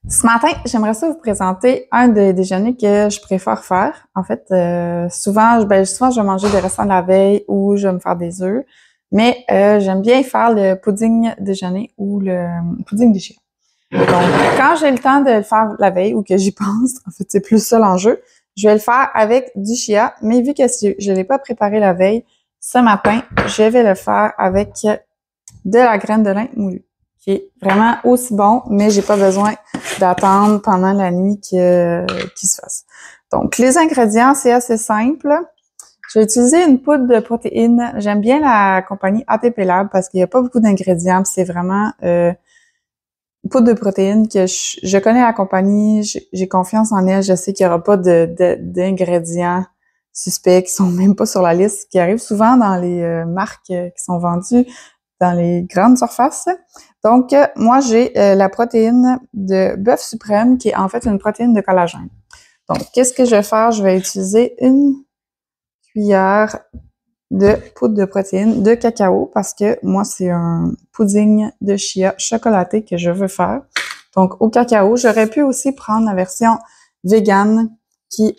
Ce matin, j'aimerais ça vous présenter un des déjeuners que je préfère faire. En fait, souvent, je vais manger des restants de la veille ou je vais me faire des œufs. Mais j'aime bien faire le pudding déjeuner ou le pudding de chia. Donc, quand j'ai le temps de le faire la veille ou que j'y pense, en fait, c'est plus ça l'enjeu, je vais le faire avec du chia. Mais vu que je ne l'ai pas préparé la veille, ce matin, je vais le faire avec de la graine de lin moulue, qui est vraiment aussi bon, mais j'ai pas besoin d'attendre pendant la nuit qu'il se fasse. Donc, les ingrédients, c'est assez simple. Je vais utiliser une poudre de protéines. J'aime bien la compagnie ATP Lab parce qu'il n'y a pas beaucoup d'ingrédients. C'est vraiment une poudre de protéines que je connais la compagnie, j'ai confiance en elle. Je sais qu'il n'y aura pas d'ingrédients suspects qui sont même pas sur la liste, qui arrivent souvent dans les marques qui sont vendues dans les grandes surfaces. Donc, moi, j'ai la protéine de bœuf suprême, qui est en fait une protéine de collagène. Donc, qu'est-ce que je vais faire? Je vais utiliser une cuillère de poudre de protéine de cacao parce que moi, c'est un pudding de chia chocolaté que je veux faire. Donc, au cacao, j'aurais pu aussi prendre la version végane qui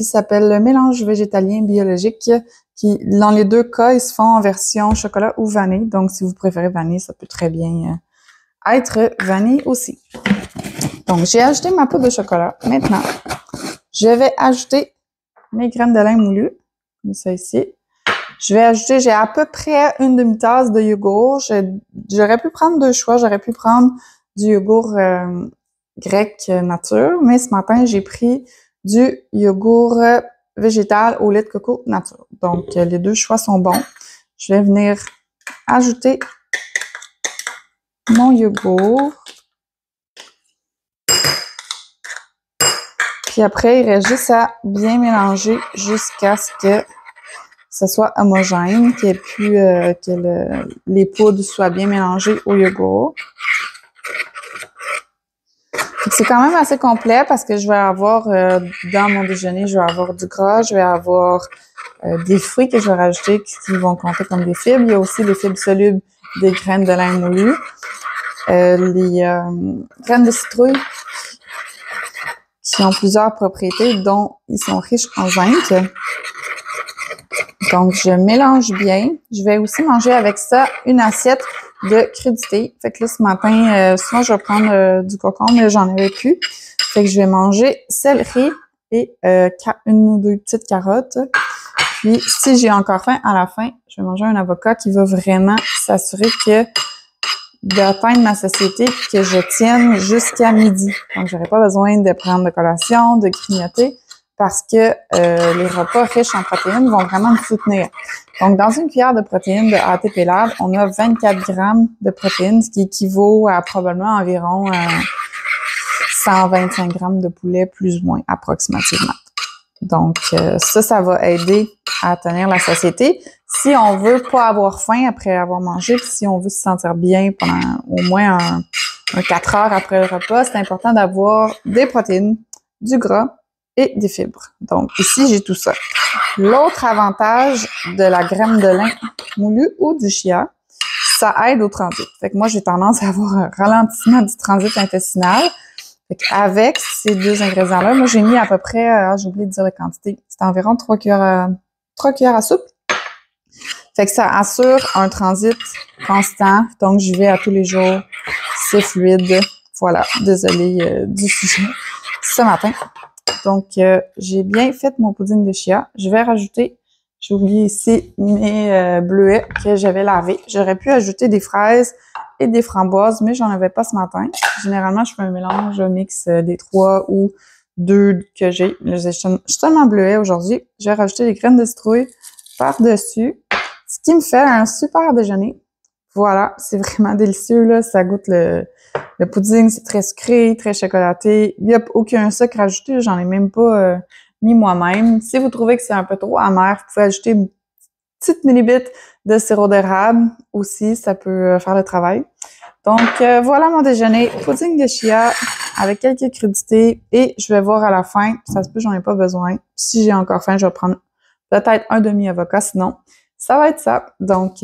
s'appelle le mélange végétalien biologique qui, dans les deux cas, ils se font en version chocolat ou vanille. Donc, si vous préférez vanille, ça peut très bien être vanille aussi. Donc, j'ai ajouté ma poudre de chocolat. Maintenant, je vais ajouter mes graines de lin moulues, comme ça ici. J'ai à peu près une demi-tasse de yogourt. J'aurais pu prendre deux choix. J'aurais pu prendre du yogourt grec nature, mais ce matin, j'ai pris du yogourt végétal au lait de coco nature. Donc, les deux choix sont bons. Je vais venir ajouter mon yogourt. Puis après, il reste juste à bien mélanger jusqu'à ce que ça soit homogène, que les poudres soient bien mélangées au yogourt. C'est quand même assez complet parce que je vais avoir, dans mon déjeuner, je vais avoir du gras, je vais avoir des fruits que je vais rajouter qui vont compter comme des fibres. Il y a aussi les fibres solubles des graines de lin moulu. Les graines de citrouille qui ont plusieurs propriétés dont ils sont riches en zinc. Donc, je mélange bien. Je vais aussi manger avec ça une assiette de crudités. Fait que là, ce matin, souvent, je vais prendre du concombre, mais j'en avais plus. Fait que je vais manger céleri et une ou deux petites carottes. Puis, si j'ai encore faim, à la fin, je vais manger un avocat qui va vraiment s'assurer que d'atteindre ma satiété puis que je tienne jusqu'à midi. Donc, j'aurai pas besoin de prendre de collation, de grignoter parce que les repas riches en protéines vont vraiment me soutenir. Donc, dans une cuillère de protéines de ATP Lab, on a 24 grammes de protéines, ce qui équivaut à probablement environ 125 grammes de poulet, plus ou moins, approximativement. Donc, ça va aider à tenir la satiété. Si on veut pas avoir faim après avoir mangé, puis si on veut se sentir bien pendant au moins un 4 heures après le repas, c'est important d'avoir des protéines, du gras et des fibres. Donc, ici, j'ai tout ça. L'autre avantage de la graine de lin moulu ou du chia, ça aide au transit. Fait que moi, j'ai tendance à avoir un ralentissement du transit intestinal. Fait qu'avec ces deux ingrédients-là, moi, j'ai mis à peu près, j'ai oublié de dire la quantité, c'est environ 3 cuillères à soupe. Fait que ça assure un transit constant. Donc, j'y vais à tous les jours. C'est fluide. Voilà. Désolée du sujet ce matin. Donc, j'ai bien fait mon pudding de chia. Je vais rajouter, j'ai oublié ici, mes bleuets que j'avais lavés. J'aurais pu ajouter des fraises et des framboises, mais j'en avais pas ce matin. Généralement, je fais un mélange, je mixe des 3 ou 2 que j'ai. Je suis seulement bleuet aujourd'hui. Je vais rajouter des graines de citrouille par-dessus, ce qui me fait un super déjeuner. Voilà, c'est vraiment délicieux, là. Ça goûte le pudding, c'est très sucré, très chocolaté. Il n'y a aucun sucre ajouté, j'en ai même pas mis moi-même. Si vous trouvez que c'est un peu trop amer, vous pouvez ajouter une petite millibite de sirop d'érable aussi, ça peut faire le travail. Donc, voilà mon déjeuner, pudding de chia avec quelques crudités et je vais voir à la fin, ça se peut j'en ai pas besoin. Si j'ai encore faim, je vais prendre peut-être un demi-avocat, sinon ça va être ça. Donc,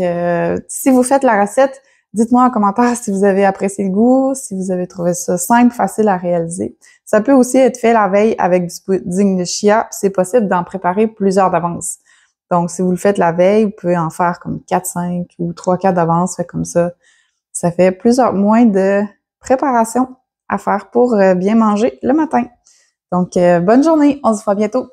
si vous faites la recette Dites-moi en commentaire si vous avez apprécié le goût, si vous avez trouvé ça simple, facile à réaliser. Ça peut aussi être fait la veille avec du pudding de chia, puis c'est possible d'en préparer plusieurs d'avance. Donc, si vous le faites la veille, vous pouvez en faire comme 4, 5 ou 3, 4 d'avance, fait comme ça. Ça fait plusieurs mois de préparation à faire pour bien manger le matin. Donc, bonne journée, on se voit bientôt.